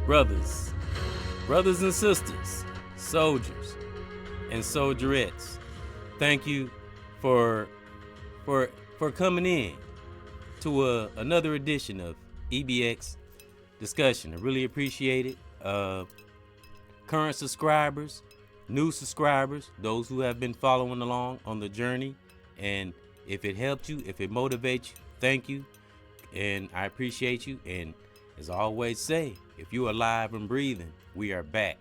brothers, brothers and sisters, soldiers and soldierettes. Thank you for for coming in to another edition of EBX discussion. I really appreciate it. Current subscribers, new subscribers, those who have been following along on the journey, and if it helped you, if it motivates you, thank you, and I appreciate you. And as I always say, if you're alive and breathing, we are back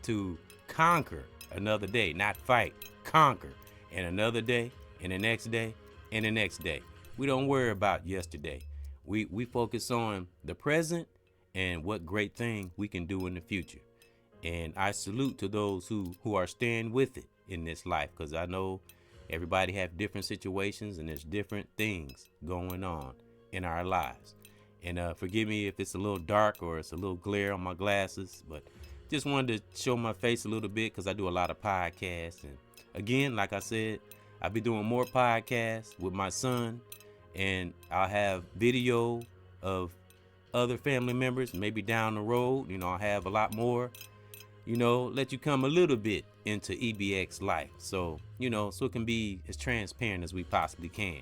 to conquer another day, not fight, conquer, and another day, and the next day, and the next day. We don't worry about yesterday. We focus on the present and what great thing we can do in the future. And I salute to those who are staying with it in this life, because I know everybody have different situations and there's different things going on in our lives. And forgive me if it's a little dark or it's a little glare on my glasses, but just wanted to show my face a little bit because I do a lot of podcasts. And again, like I said, I'll be doing more podcasts with my son, and I'll have video of other family members maybe down the road. I'll have a lot more, let you come a little bit into EBX life. So, so it can be as transparent as we possibly can.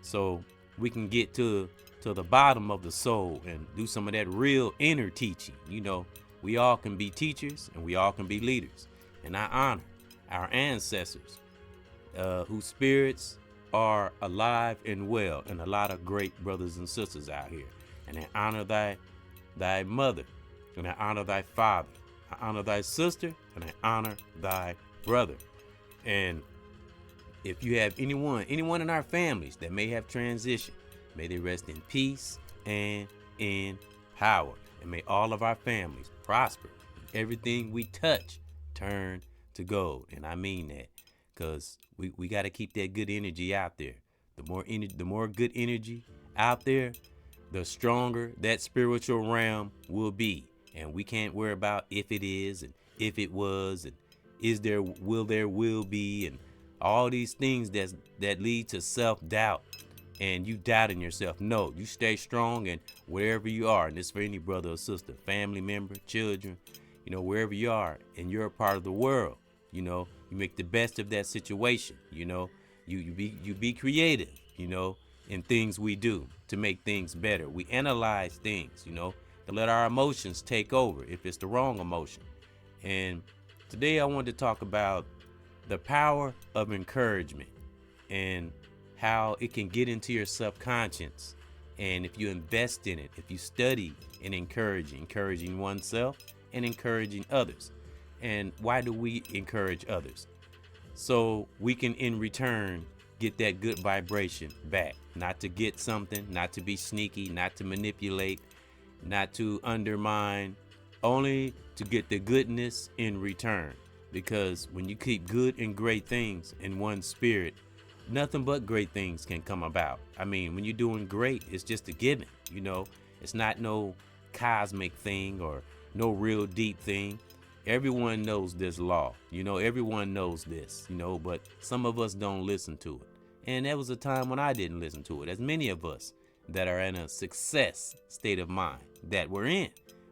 So we can get to the bottom of the soul and do some of that real inner teaching. We all can be teachers and we all can be leaders. And I honor our ancestors whose spirits are alive and well, and a lot of great brothers and sisters out here. And I honor thy mother, and I honor thy father. I honor thy sister, and I honor thy brother. And if you have anyone in our families that may have transitioned, may they rest in peace and in power. And may all of our families prosper. Everything we touch turn to gold. And I mean that, because we got to keep that good energy out there. The more good energy out there, the stronger that spiritual realm will be. And we can't worry about if it is and if it was and will be, and all these things that lead to self-doubt and you doubting yourself. No, you stay strong, and wherever you are, and this for any brother or sister, family member, children, wherever you are and you're a part of the world, you make the best of that situation. You be creative, in things we do to make things better. We analyze things, to let our emotions take over if it's the wrong emotion. And today I wanted to talk about the power of encouragement and how it can get into your subconscious. And if you invest in it, if you study in encouraging oneself and encouraging others. And why do we encourage others? So we can in return get that good vibration back. Not to get something, not to be sneaky, not to manipulate, not to undermine, only to get the goodness in return. Because when you keep good and great things in one spirit, nothing but great things can come about. I mean, when you're doing great, it's just a given, it's not no cosmic thing or no real deep thing. Everyone knows this law, everyone knows this, but some of us don't listen to it. And there was a time when I didn't listen to it, as many of us that are in a success state of mind that we're in.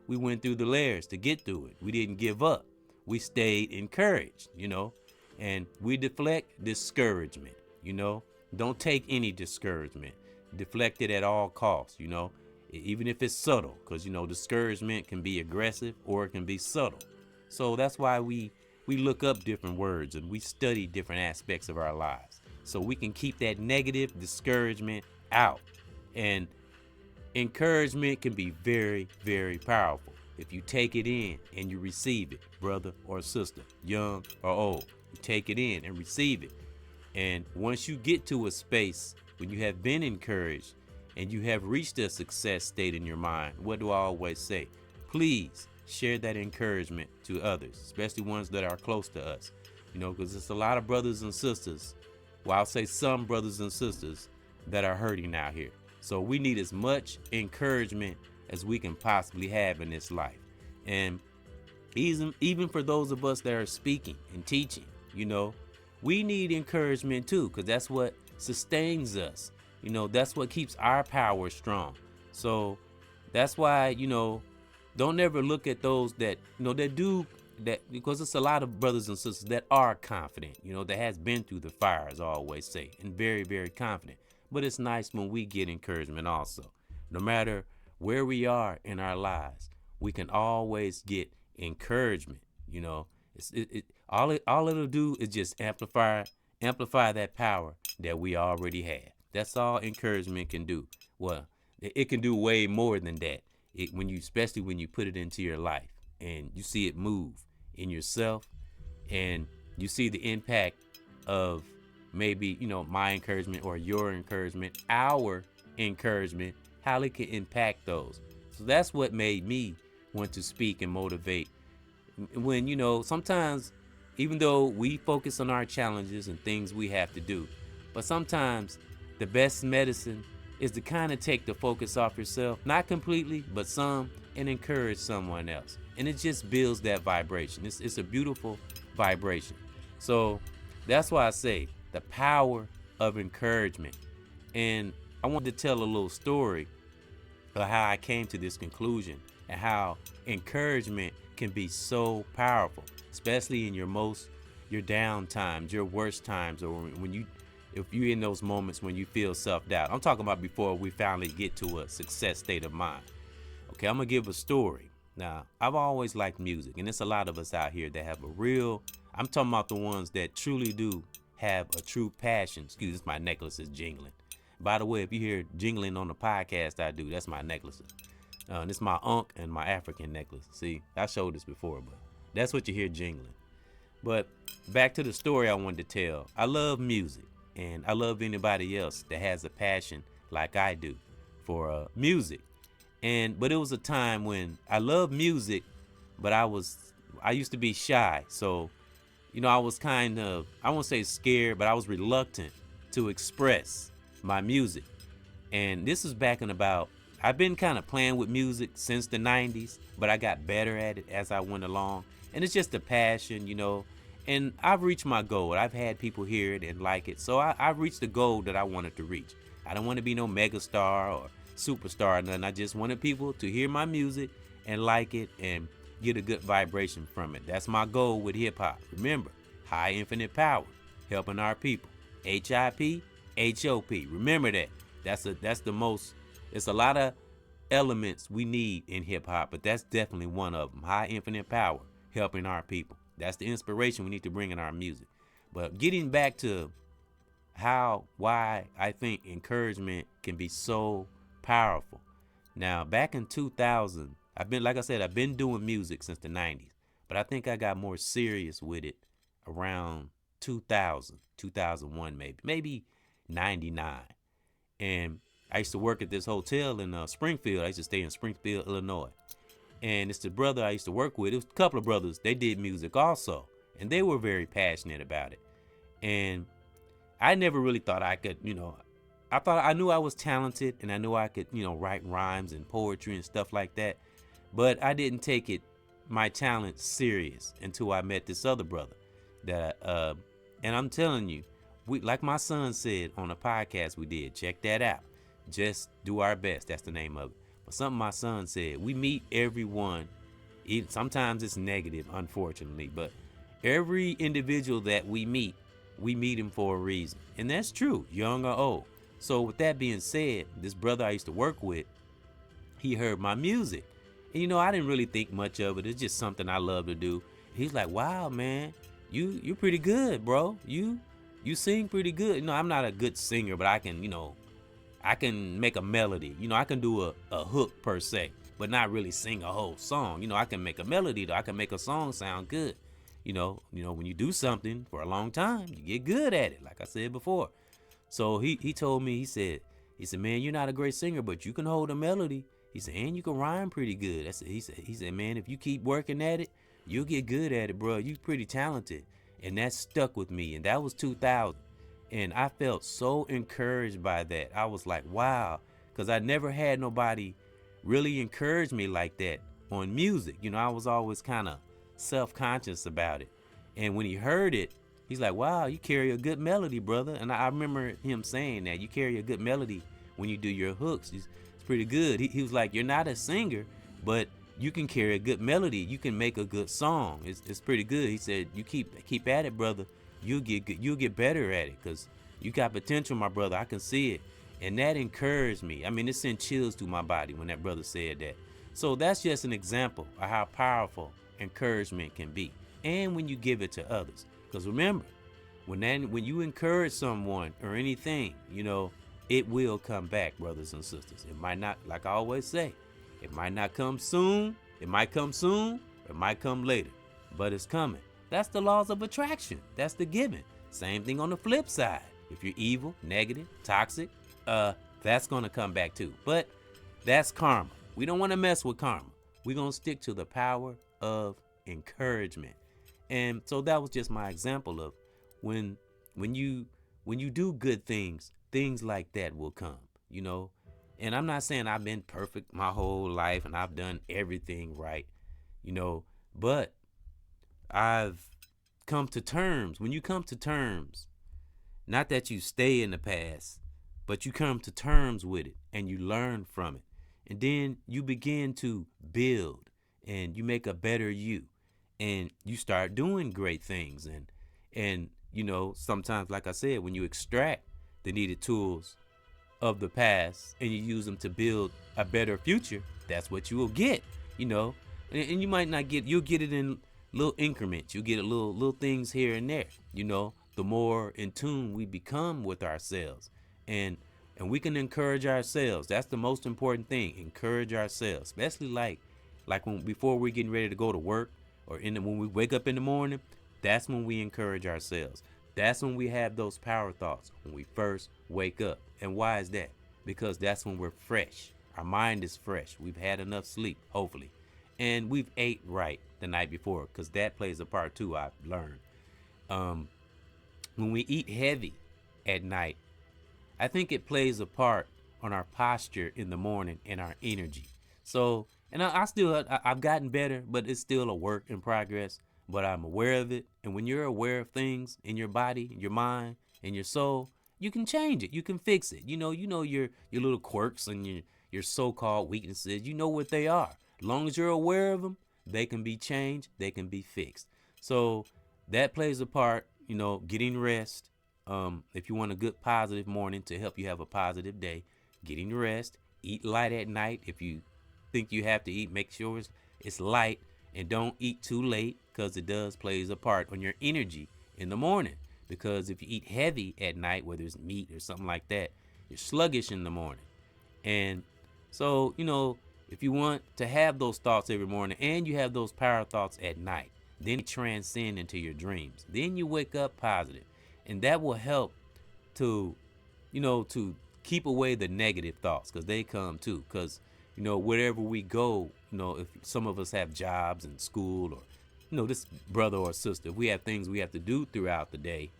We went through the layers to get through it. We didn't give up. We stayed encouraged, and we deflect discouragement, Don't take any discouragement. Deflect it at all costs, even if it's subtle, because, discouragement can be aggressive or it can be subtle. So that's why we look up different words and we study different aspects of our lives so we can keep that negative discouragement out. And encouragement can be very, very powerful if you take it in and you receive it, brother or sister, young or old. You take it in and receive it. And once you get to a space when you have been encouraged and you have reached a success state in your mind, what do I always say? Please share that encouragement to others, especially ones that are close to us, because it's a lot of brothers and sisters. Well, I'll say some brothers and sisters that are hurting out here. So we need as much encouragement as we can possibly have in this life. And even for those of us that are speaking and teaching, we need encouragement too, because that's what sustains us. That's what keeps our power strong. So that's why, Don't ever look at those that, that do that, because it's a lot of brothers and sisters that are confident, that has been through the fire, as I always say, and very, very confident. But it's nice when we get encouragement also. No matter where we are in our lives, we can always get encouragement. All it'll do is just amplify that power that we already have. That's all encouragement can do. Well, it can do way more than that. Especially when you put it into your life and you see it move in yourself, and you see the impact of maybe, my encouragement or your encouragement, our encouragement, how it can impact those. So that's what made me want to speak and motivate. When, sometimes, even though we focus on our challenges and things we have to do, but sometimes the best medicine is to kind of take the focus off yourself, not completely, but some, and encourage someone else. And it just builds that vibration. It's a beautiful vibration. So that's why I say the power of encouragement. And I wanted to tell a little story of how I came to this conclusion and how encouragement can be so powerful, especially in your down times, your worst times, or if you're in those moments when you feel self-doubt. I'm talking about before we finally get to a success state of mind. Okay, I'm gonna give a story. Now, I've always liked music, and there's a lot of us out here that have I'm talking about the ones that truly do have a true passion. Excuse me, my necklace is jingling. By the way, if you hear jingling on the podcast I do, that's my necklaces. This is my Ankh and my African necklace. See, I showed this before, but that's what you hear jingling. But back to the story I wanted to tell. I love music, and I love anybody else that has a passion like I do for music. But it was a time when I loved music, but I used to be shy. So, I was kind of, I won't say scared, but I was reluctant to express my music. And this was back in I've been kind of playing with music since the 90s, but I got better at it as I went along. And it's just a passion, and I've reached my goal. I've had people hear it and like it. So I've reached the goal that I wanted to reach. I don't want to be no megastar or superstar or nothing. I just wanted people to hear my music and like it and get a good vibration from it. That's my goal with hip hop. Remember, high infinite power, helping our people. HIP, HOP. Remember that. That's the most. It's a lot of elements we need in hip hop, but that's definitely one of them. High infinite power, helping our people. That's the inspiration we need to bring in our music. But getting back to why I think encouragement can be so powerful. Now, back in 2000, I've been doing music since the 90s, but I think I got more serious with it around 2000, 2001, maybe 99. And I used to work at this hotel in Springfield. I used to stay in Springfield, Illinois. And it's the brother I used to work with. It was a couple of brothers. They did music also, and they were very passionate about it. And I never really thought I could, I knew I was talented, and I knew I could, write rhymes and poetry and stuff like that. But I didn't take my talent serious until I met this other brother. And I'm telling you, like my son said on a podcast we did, check that out. Just do our best. That's the name of it. But something my son said, we meet everyone. Sometimes it's negative, unfortunately, but every individual that we meet him for a reason. And that's true, young or old. So with that being said, this brother I used to work with, he heard my music. And I didn't really think much of it. It's just something I love to do. He's like, wow, man, you're pretty good, bro. You sing pretty good. I'm not a good singer, but I can make a melody. I can do a hook per se, but not really sing a whole song. I can make a melody though. I can make a song sound good. When you do something for a long time, you get good at it, like I said before. So he told me, he said, man, you're not a great singer, but you can hold a melody. He said, and you can rhyme pretty good. He said, man, if you keep working at it, you'll get good at it, bro. You're pretty talented. And that stuck with me. And that was 2000. And I felt so encouraged by that. I was like, wow, because I never had nobody really encourage me like that on music. I was always kind of self-conscious about it. And when he heard it, he's like, wow, you carry a good melody, brother. And I remember him saying that you carry a good melody when you do your hooks. It's pretty good. He was like, you're not a singer, but you can carry a good melody. You can make a good song. It's pretty good. He said, you keep at it, brother. You'll get good. You'll get better at it, because you got potential, my brother. I can see it. And that encouraged me. I mean, it sent chills through my body when that brother said that. So that's just an example of how powerful encouragement can be. And when you give it to others. Because remember, when you encourage someone or anything, it will come back, brothers and sisters. It might not, like I always say, it might not come soon. It might come soon, or it might come later, but it's coming. That's the laws of attraction. That's the given. Same thing on the flip side. If you're evil, negative, toxic, that's going to come back too. But that's karma. We don't want to mess with karma. We're going to stick to the power of encouragement. And so that was just my example of when you do good things, things like that will come, And I'm not saying I've been perfect my whole life and I've done everything right, but I've come to terms. When you come to terms, not that you stay in the past, but you come to terms with it and you learn from it. And then you begin to build and you make a better you, and you start doing great things. And sometimes, like I said, when you extract the needed tools of the past and you use them to build a better future, that's what you will get, and you might not get, you'll get it in little increments. You get a little things here and there, the more in tune we become with ourselves, and we can encourage ourselves. That's the most important thing. Encourage ourselves, especially like when before we're getting ready to go to work, or when we wake up in the morning. That's when we encourage ourselves. That's when we have those power thoughts, when we first wake up. And why is that? Because that's when we're fresh. Our mind is fresh. We've had enough sleep, hopefully. And we've ate right the night before, because that plays a part too, I've learned. When we eat heavy at night, I think it plays a part on our posture in the morning and our energy. So, and I've gotten better, but it's still a work in progress. But I'm aware of it. And when you're aware of things in your body, your mind, and your soul, you can change it. You can fix it. You know your little quirks and your so-called weaknesses. You know what they are. As long as you're aware of them, they can be changed. They can be fixed. So that plays a part. Getting rest. If you want a good positive morning to help you have a positive day, getting rest. Eat light at night. If you think you have to eat, make sure it's light, and don't eat too late, because it does plays a part on your energy in the morning. Because if you eat heavy at night, whether it's meat or something like that, you're sluggish in the morning. And so, if you want to have those thoughts every morning and you have those power thoughts at night, then you transcend into your dreams. Then you wake up positive. And that will help to keep away the negative thoughts, because they come too. Because, wherever we go, if some of us have jobs in school, or, this brother or sister, we have things we have to do throughout the day,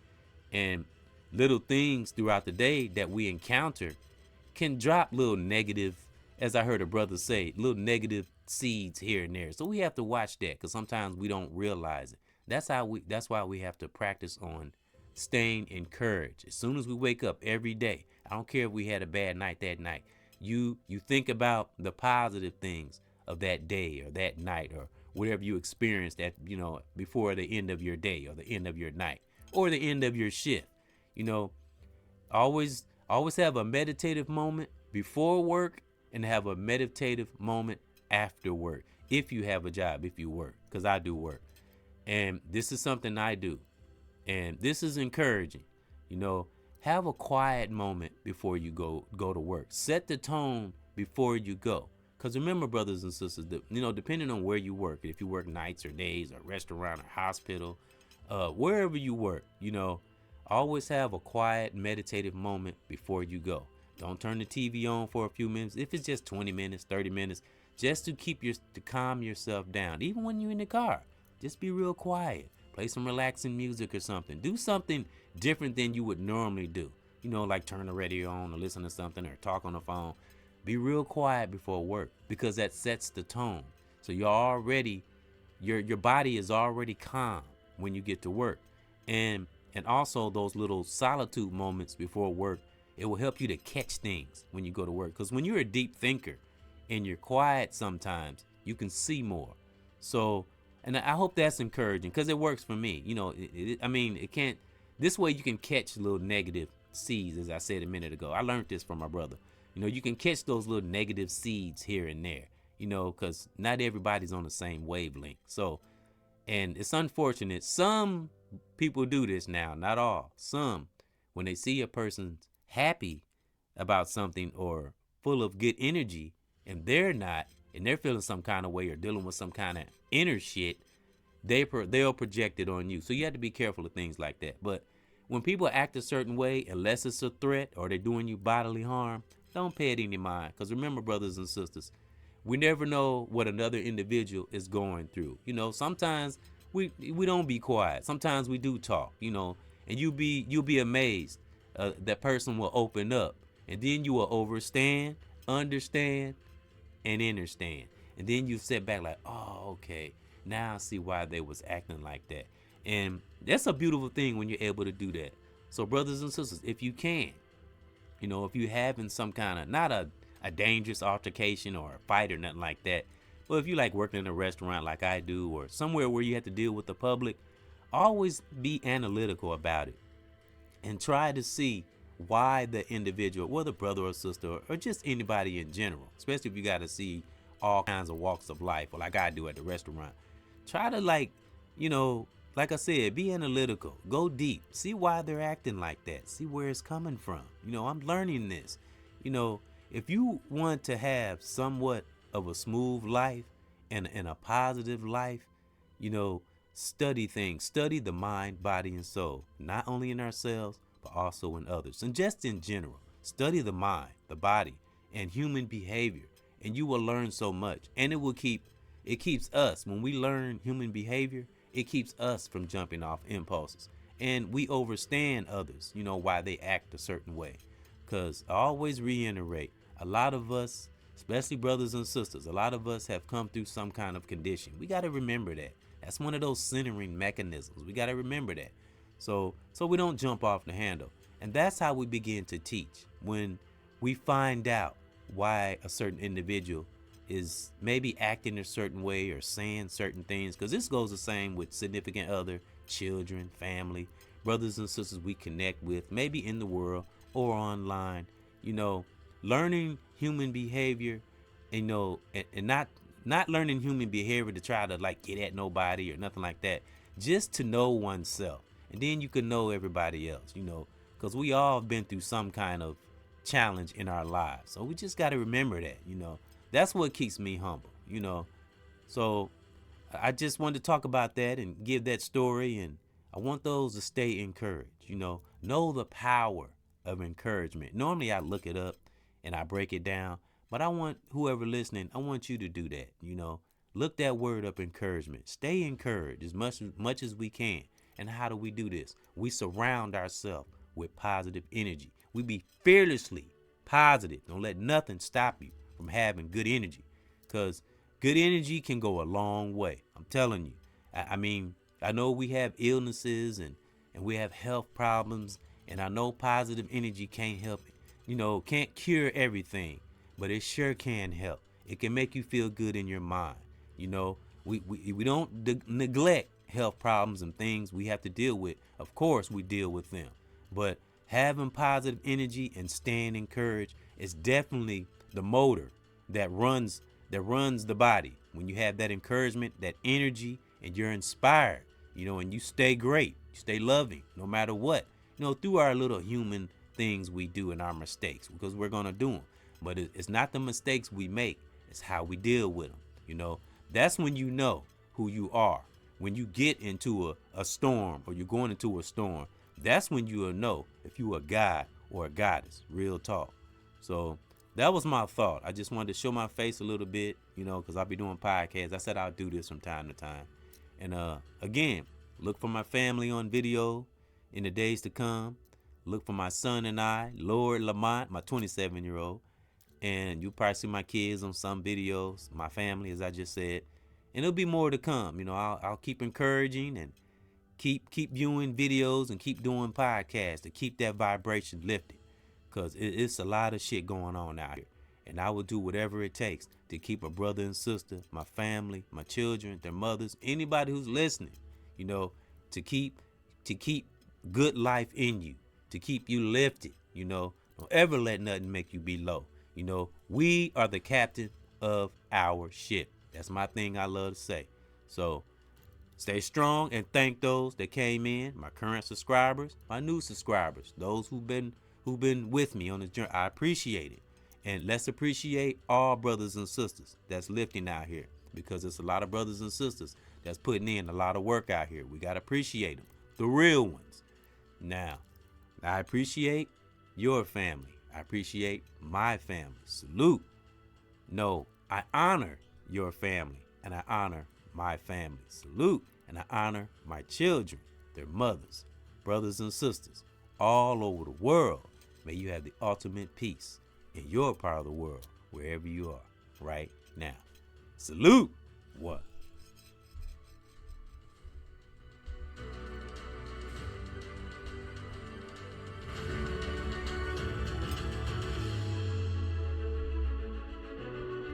and little things throughout the day that we encounter can drop little negative, as I heard a brother say, little negative seeds here and there. So we have to watch that, because sometimes we don't realize it. That's why we have to practice on staying encouraged. As soon as we wake up every day, I don't care if we had a bad night that night, you think about the positive things of that day or that night, or whatever you experienced that, before the end of your day or the end of your night or the end of your shift. Always have a meditative moment before work and have a meditative moment after work. If you have a job, if you work, because I do work, and this is something I do, and this is encouraging. Have a quiet moment before you go to work. Set the tone before you go. Because remember, brothers and sisters, that, depending on where you work, if you work nights or days or restaurant or hospital, wherever you work, always have a quiet, meditative moment before you go. Don't turn the TV on for a few minutes. If it's just 20 minutes, 30 minutes, just to calm yourself down. Even when you're in the car, just be real quiet. Play some relaxing music or something. Do something different than you would normally do. Like turn the radio on or listen to something or talk on the phone. Be real quiet before work, because that sets the tone. So you're already, your body is already calm when you get to work. And also those little solitude moments before work, it will help you to catch things when you go to work. Because when you're a deep thinker and you're quiet sometimes, You can see more. So, and I hope that's encouraging because it works for me. You know, I mean, it can't. This way, you can catch little negative seeds, as I said a minute ago. I learned this from my brother. You know, you can catch those little negative seeds here and there. You know, because not everybody's on the same wavelength. So, and it's unfortunate. Some people do this now, not all. Some, when they see a person happy about something or full of good energy, and they're not, and they're feeling some kind of way or dealing with some kind of inner shit, they'll project it on you. So you have to be careful of things like that. But when people act a certain way, unless it's a threat or they're doing you bodily harm, don't pay it any mind. Because remember, brothers and sisters, we never know what another individual is going through. You know, sometimes we don't be quiet. Sometimes we do talk. You know, and you'll be amazed. That person will open up, and then you will overstand, understand, and understand. And then you sit back like, oh, okay, now I see why they was acting like that. And that's a beautiful thing when you're able to do that. So brothers and sisters, if you can, you know, if you're having some kind of, not a dangerous altercation or a fight or nothing like that, but if you like working in a restaurant like I do, or somewhere where you have to deal with the public, always be analytical about it and try to see why the individual, whether brother or sister or just anybody in general, especially if you got to see all kinds of walks of life, or like I do at the restaurant, try to, like, you know, like I said, be analytical, go deep, see why they're acting like that, see where it's coming from. You know, I'm learning this. You know, if you want to have somewhat of a smooth life and a positive life, you know, study things, study the mind, body, and soul, not only in ourselves, but also in others. And just in general, study the mind, the body, and human behavior, and you will learn so much. And it keeps us, when we learn human behavior, it keeps us from jumping off impulses. And we overstand others, you know, why they act a certain way. Because I always reiterate, a lot of us, especially brothers and sisters, a lot of us have come through some kind of condition. We got to remember that. That's one of those centering mechanisms. We got to remember that. So we don't jump off the handle. And that's how we begin to teach. When we find out why a certain individual is maybe acting a certain way or saying certain things, because this goes the same with significant other, children, family, brothers and sisters we connect with, maybe in the world or online. You know, learning human behavior, you know, and not learning human behavior to try to like get at nobody or nothing like that, just to know oneself, and then you can know everybody else. You know, because we all have been through some kind of challenge in our lives, so we just got to remember that. You know, that's what keeps me humble. You know, so I just wanted to talk about that and give that story, and I want those to stay encouraged. You know the power of encouragement. Normally I look it up and I break it down, but I want whoever listening, I want you to do that. You know, look that word up, encouragement. Stay encouraged as much as we can. And how do we do this? We surround ourselves with positive energy. We be fearlessly positive. Don't let nothing stop you from having good energy, because good energy can go a long way. I'm telling you. I mean, I know we have illnesses and we have health problems, and I know positive energy can't help it. You know, can't cure everything, but it sure can help. It can make you feel good in your mind. You know, we don't neglect health problems and things we have to deal with. Of course, we deal with them, but having positive energy and staying encouraged is definitely the motor that runs the body. When you have that encouragement, that energy, and you're inspired, you know, and you stay great, you stay loving, no matter what, you know, through our little human things we do and our mistakes, because we're gonna do them. But it's not the mistakes we make, it's how we deal with them. You know, that's when you know who you are. When you get into a storm, or you're going into a storm, that's when you will know if you a god or a goddess. Real talk. So that was my thought. I just wanted to show my face a little bit, you know, because I'll be doing podcasts. I said I'll do this from time to time. And again, look for my family on video in the days to come. Look for my son and I, Lord Lamont, my 27-year-old. And you'll probably see my kids on some videos, my family, as I just said. And there'll be more to come. You know, I'll keep encouraging and keep viewing videos and keep doing podcasts to keep that vibration lifted. Because it's a lot of shit going on out here. And I will do whatever it takes to keep a brother and sister, my family, my children, their mothers, anybody who's listening, you know, to keep good life in you, to keep you lifted, you know. Don't ever let nothing make you be low. You know, we are the captain of our ship. That's my thing I love to say. So stay strong and thank those that came in, my current subscribers, my new subscribers, those who've been with me on this journey. I appreciate it. And let's appreciate all brothers and sisters that's lifting out here, because it's a lot of brothers and sisters that's putting in a lot of work out here. We got to appreciate them, the real ones. Now, I appreciate your family. I appreciate my family. Salute. No, I honor your family and I honor my family. Salute. And I honor my children, their mothers, brothers and sisters all over the world. May you have the ultimate peace in your part of the world, wherever you are right now. Salute. One.